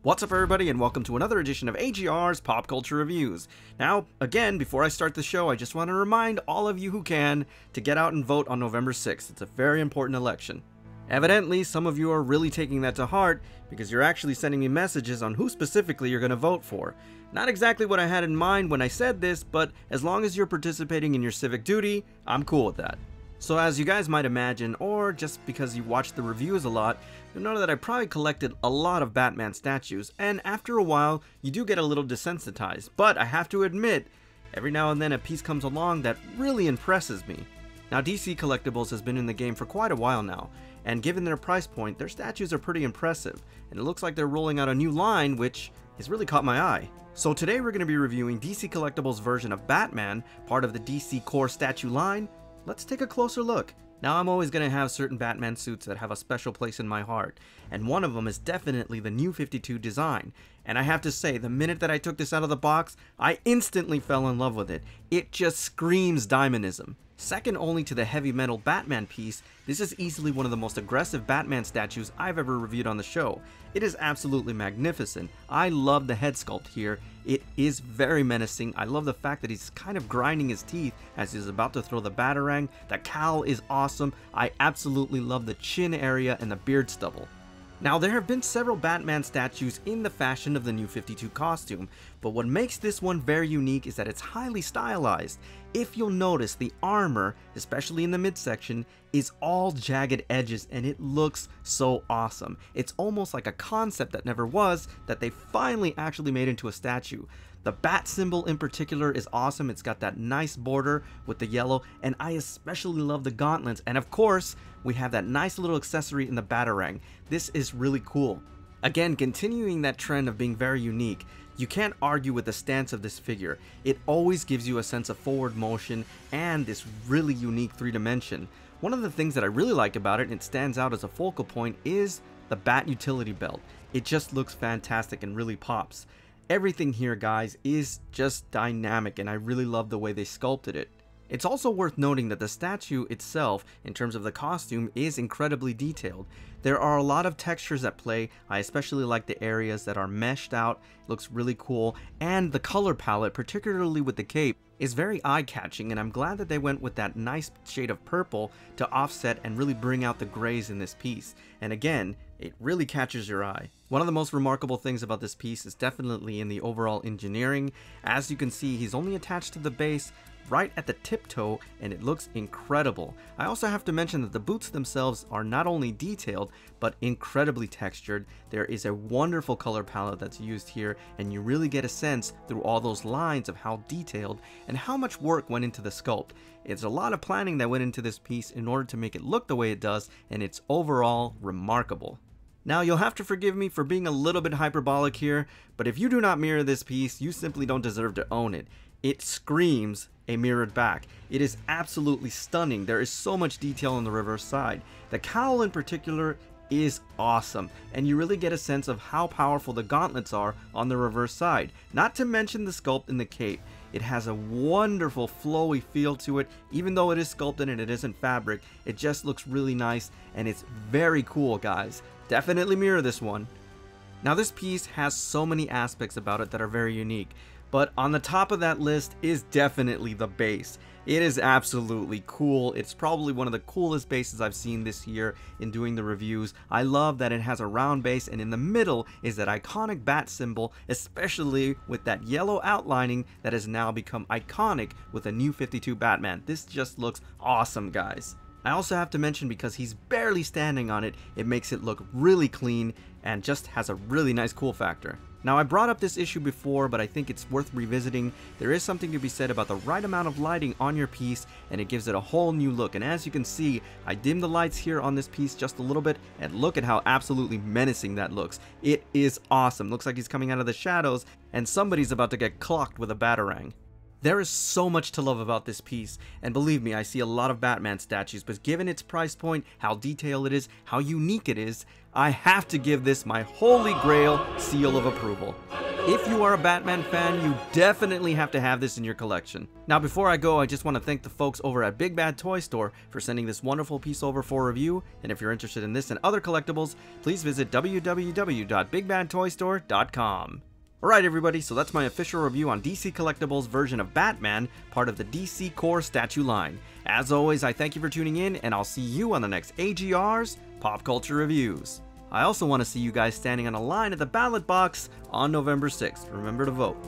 What's up everybody, and welcome to another edition of AGR's Pop Culture Reviews. Now, again, before I start the show, I just want to remind all of you who can to get out and vote on November 6th. It's a very important election. Evidently, some of you are really taking that to heart because you're actually sending me messages on who specifically you're going to vote for. Not exactly what I had in mind when I said this, but as long as you're participating in your civic duty, I'm cool with that. So as you guys might imagine, or just because you watch the reviews a lot, you'll know that I probably collected a lot of Batman statues, and after a while, you do get a little desensitized. But I have to admit, every now and then a piece comes along that really impresses me. Now DC Collectibles has been in the game for quite a while now, and given their price point, their statues are pretty impressive, and it looks like they're rolling out a new line which has really caught my eye. So today we're going to be reviewing DC Collectibles' version of Batman, part of the DC Core statue line. Let's take a closer look. Now, I'm always going to have certain Batman suits that have a special place in my heart, and one of them is definitely the New 52 design. And I have to say, the minute that I took this out of the box, I instantly fell in love with it. It just screams Diamondism. Second only to the heavy metal Batman piece, this is easily one of the most aggressive Batman statues I've ever reviewed on the show. It is absolutely magnificent. I love the head sculpt here. It is very menacing. I love the fact that he's kind of grinding his teeth as he's about to throw the Batarang. The cowl is awesome. I absolutely love the chin area and the beard stubble. Now, there have been several Batman statues in the fashion of the New 52 costume, but what makes this one very unique is that it's highly stylized. If you'll notice, the armor, especially in the midsection, is all jagged edges and it looks so awesome. It's almost like a concept that never was, that they finally actually made into a statue. The bat symbol in particular is awesome. It's got that nice border with the yellow, and I especially love the gauntlets, and of course we have that nice little accessory in the Batarang. This is really cool. Again, continuing that trend of being very unique, you can't argue with the stance of this figure. It always gives you a sense of forward motion and this really unique 3-dimension. One of the things that I really like about it, and it stands out as a focal point, is the bat utility belt. It just looks fantastic and really pops. Everything here, guys, is just dynamic, and I really love the way they sculpted it. It's also worth noting that the statue itself, in terms of the costume, is incredibly detailed. There are a lot of textures at play. I especially like the areas that are meshed out. It looks really cool, and the color palette, particularly with the cape, is very eye-catching, and I'm glad that they went with that nice shade of purple to offset and really bring out the grays in this piece. And again, it really catches your eye. One of the most remarkable things about this piece is definitely in the overall engineering. As you can see, he's only attached to the base right at the tiptoe, and it looks incredible. I also have to mention that the boots themselves are not only detailed, but incredibly textured. There is a wonderful color palette that's used here, and you really get a sense through all those lines of how detailed and how much work went into the sculpt. It's a lot of planning that went into this piece in order to make it look the way it does, and it's overall remarkable. Now, you'll have to forgive me for being a little bit hyperbolic here, but if you do not mirror this piece, you simply don't deserve to own it. It screams a mirrored back. It is absolutely stunning. There is so much detail on the reverse side. The cowl in particular is awesome, and you really get a sense of how powerful the gauntlets are on the reverse side. Not to mention the sculpt in the cape. It has a wonderful flowy feel to it. Even though it is sculpted and it isn't fabric, it just looks really nice, and it's very cool, guys. Definitely mirror this one. Now, this piece has so many aspects about it that are very unique, but on the top of that list is definitely the base. It is absolutely cool. It's probably one of the coolest bases I've seen this year in doing the reviews. I love that it has a round base, and in the middle is that iconic bat symbol, especially with that yellow outlining that has now become iconic with a New 52 Batman. This just looks awesome, guys. I also have to mention, because he's barely standing on it, it makes it look really clean and just has a really nice cool factor. Now, I brought up this issue before, but I think it's worth revisiting. There is something to be said about the right amount of lighting on your piece, and it gives it a whole new look. And as you can see, I dimmed the lights here on this piece just a little bit, and look at how absolutely menacing that looks. It is awesome. Looks like he's coming out of the shadows, and somebody's about to get clocked with a Batarang. There is so much to love about this piece, and believe me, I see a lot of Batman statues, but given its price point, how detailed it is, how unique it is, I have to give this my holy grail seal of approval. If you are a Batman fan, you definitely have to have this in your collection. Now before I go, I just want to thank the folks over at Big Bad Toy Store for sending this wonderful piece over for review, and if you're interested in this and other collectibles, please visit www.bigbadtoystore.com. Alright everybody, so that's my official review on DC Collectibles' version of Batman, part of the DC Core statue line. As always, I thank you for tuning in, and I'll see you on the next AGR's Pop Culture Reviews. I also want to see you guys standing on a line at the ballot box on November 6th. Remember to vote.